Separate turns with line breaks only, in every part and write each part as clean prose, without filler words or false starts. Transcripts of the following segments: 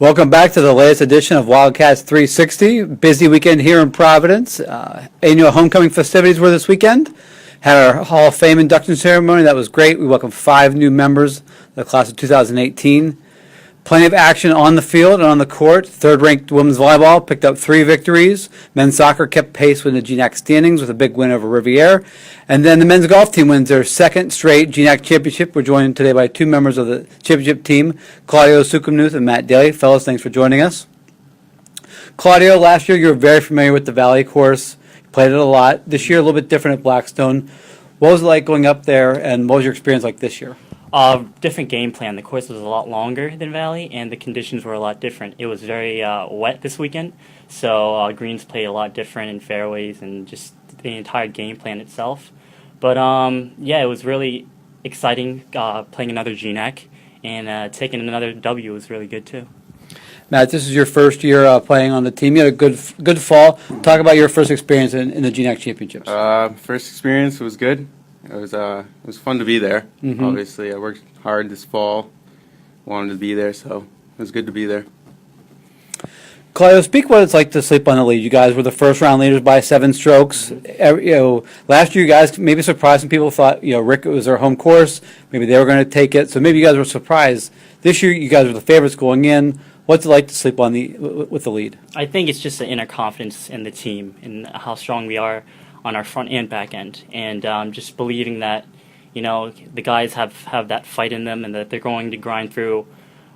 Welcome back to the latest edition of Wildcats 360. Busy weekend here in Providence. Annual homecoming festivities were this weekend. Had our Hall of Fame induction ceremony. That was great. We welcomed 5 new members of the class of 2018. Plenty of action on the field and on the court. Third-ranked women's volleyball picked up 3 victories. Men's soccer kept pace with the GNAC standings with a big win over Riviere. And then the men's golf team wins their second straight GNAC championship. We're joined today by 2 members of the championship team, Claudio Sukumnuth and Matt Daly. Fellas, thanks for joining us. Claudio, last year you were very familiar with the Valley course. You played it a lot. This year a little bit different at Blackstone. What was it like going up there, and what was your experience like this year?
Different game plan. The course was a lot longer than Valley, and the conditions were a lot different. It was very wet this weekend, so greens played a lot different in fairways and just the entire game plan itself. But yeah, it was really exciting playing another GNAC, and taking another W was really good too.
Matt, this is your first year playing on the team. You had a good fall. Talk about your first experience in the GNAC championships.
First experience was good. It was fun to be there.
Mm-hmm.
Obviously, I worked hard this fall, wanted to be there, so it was good to be there.
Claudio, speak what it's like to sleep on the lead. You guys were the first round leaders by 7 strokes. Last year you guys maybe surprised some people. Thought Rick, it was their home course. Maybe they were going to take it. So maybe you guys were surprised. This year you guys were the favorites going in. What's it like to sleep on with the lead?
I think it's just the inner confidence in the team and how strong we are on our front and back end, and just believing that the guys have that fight in them and that they're going to grind through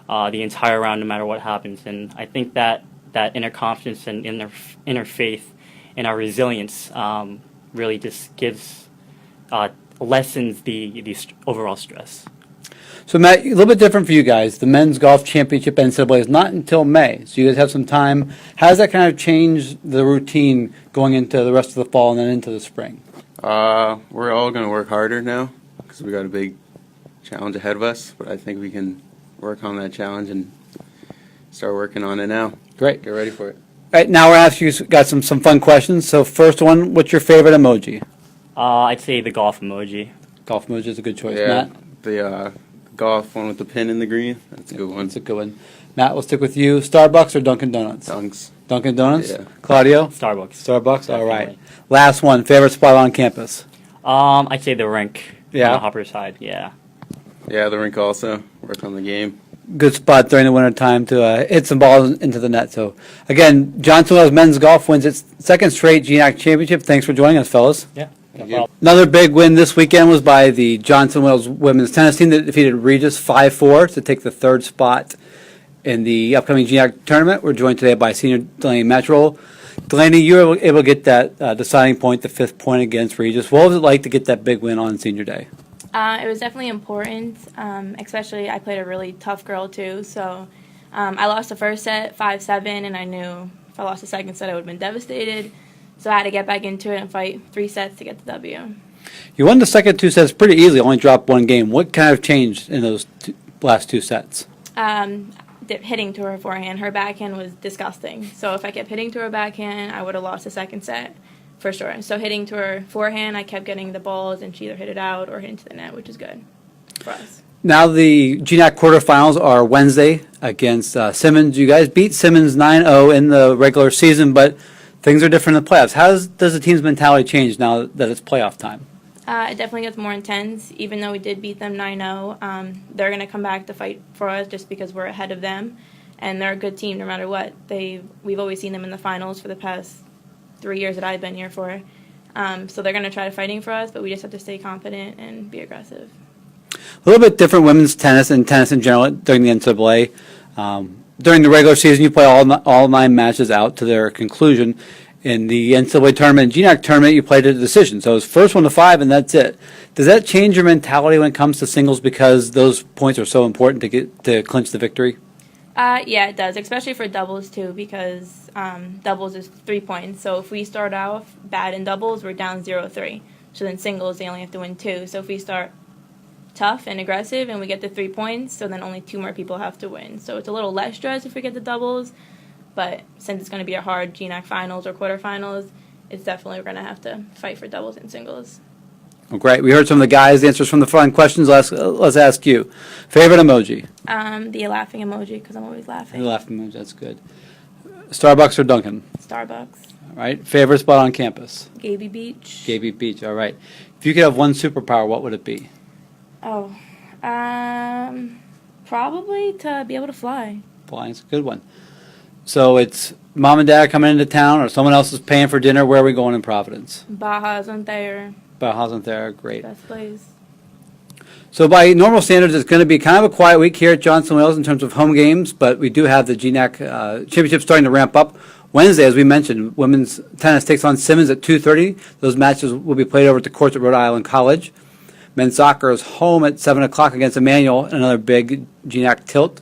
the entire round no matter what happens. And I think that inner confidence and inner faith and our resilience really just lessens the overall stress.
So, Matt, a little bit different for you guys. The men's golf championship NCAA is not until May, so you guys have some time. How does that kind of change the routine going into the rest of the fall and then into the spring?
We're all going to work harder now because we got a big challenge ahead of us, but I think we can work on that challenge and start working on it now.
Great.
Get ready for it.
All right, now we're asking you got some fun questions. So, first one, what's your favorite emoji?
I'd say the golf emoji.
Golf emoji is a good choice.
Yeah,
Matt?
the golf one with the pin in the green. That's a good one.
That's a good one. Matt, we'll stick with you. Starbucks or Dunkin' Donuts?
Dunks.
Dunkin' Donuts?
Yeah.
Claudio?
Starbucks.
Starbucks?
Definitely.
All right. Last one, favorite spot on campus?
I'd say the rink.
Yeah?
On the Hopper side, yeah.
Yeah, the rink also. Work on the game.
Good spot during the winter time to hit some balls into the net. So, again, Johnson Wales men's golf wins its second straight GNAC championship. Thanks for joining us, fellas.
Yeah.
Thank you.
Another big win this weekend was by the Johnson Wales women's tennis team that defeated Regis 5-4 to take the 3rd spot in the upcoming GNAC tournament. We're joined today by senior Delaney Macchirole. Delaney, you were able to get that deciding point, the 5th point against Regis. What was it like to get that big win on senior day?
It was definitely important, especially I played a really tough girl too. So I lost the first set 5-7, and I knew if I lost the second set I would have been devastated. So I had to get back into it and fight 3 sets to get the W.
You won the second 2 sets pretty easily, only dropped 1 game. What kind of changed in those last 2 sets?
Hitting to her forehand. Her backhand was disgusting. So if I kept hitting to her backhand, I would have lost the second set for sure. So hitting to her forehand, I kept getting the balls, and she either hit it out or hit into the net, which is good for us.
Now the GNAC quarterfinals are Wednesday against Simmons. You guys beat Simmons 9-0 in the regular season, but things are different in the playoffs. How does the team's mentality change now that it's playoff time?
It definitely gets more intense. Even though we did beat them 9-0, they're going to come back to fight for us just because we're ahead of them. And they're a good team no matter what. We've always seen them in the finals for the past 3 years that I've been here for. So they're going to try to fighting for us, but we just have to stay confident and be aggressive.
A little bit different women's tennis and tennis in general during the NCAA. During the regular season, you play all 9 matches out to their conclusion. In the NCAA tournament, GNAC tournament, you played a decision. So it's first 1 to 5, and that's it. Does that change your mentality when it comes to singles because those points are so important to clinch the victory?
Yeah, it does, especially for doubles too, because doubles is 3 points. So if we start off bad in doubles, we're down 0-3. So then singles, they only have to win 2. So if we start tough and aggressive and we get the 3 points, so then only 2 more people have to win. So it's a little less stress if we get the doubles. But since it's going to be a hard GNAC finals or quarterfinals, it's definitely we're going to have to fight for doubles and singles.
Well, great. We heard some of the guys' answers from the front questions. Let's ask you. Favorite emoji?
The laughing emoji, because I'm always laughing.
The laughing emoji, that's good. Starbucks or Dunkin'?
Starbucks.
All right. Favorite spot on campus?
Gaby Beach.
Gaby Beach, all right. If you could have one superpower, what would it be?
Oh, probably to be able to fly.
Flying's a good one. So it's mom and dad coming into town, or someone else is paying for dinner. Where are we going in Providence?
Baja's on there.
Baja's on there, great.
Best place.
So by normal standards, it's going to be kind of a quiet week here at Johnson Wales in terms of home games, but we do have the GNAC championship starting to ramp up. Wednesday, as we mentioned, women's tennis takes on Simmons at 2:30. Those matches will be played over at the courts at Rhode Island College. Men's soccer is home at 7 o'clock against Emmanuel, another big GNAC tilt.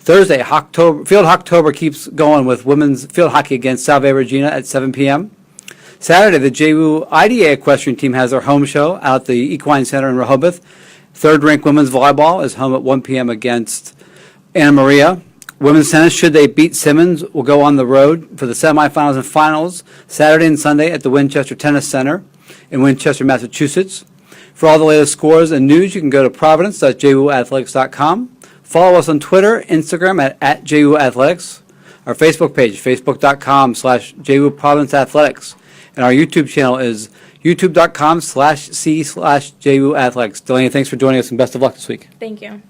Thursday, Field Hocktober keeps going with women's field hockey against Salve Regina at 7 p.m. Saturday, the JWU IDA equestrian team has their home show out at the Equine Center in Rehoboth. Third-ranked women's volleyball is home at 1 p.m. against Anna Maria. Women's tennis, should they beat Simmons, will go on the road for the semifinals and finals Saturday and Sunday at the Winchester Tennis Center in Winchester, Massachusetts. For all the latest scores and news, you can go to providence.jwathletics.com. Follow us on Twitter, Instagram at JWAthletics. Our Facebook page, facebook.com/JWProvidenceAthletics. And our YouTube channel is youtube.com/C/JWAthletics. Delaney, thanks for joining us and best of luck this week.
Thank you.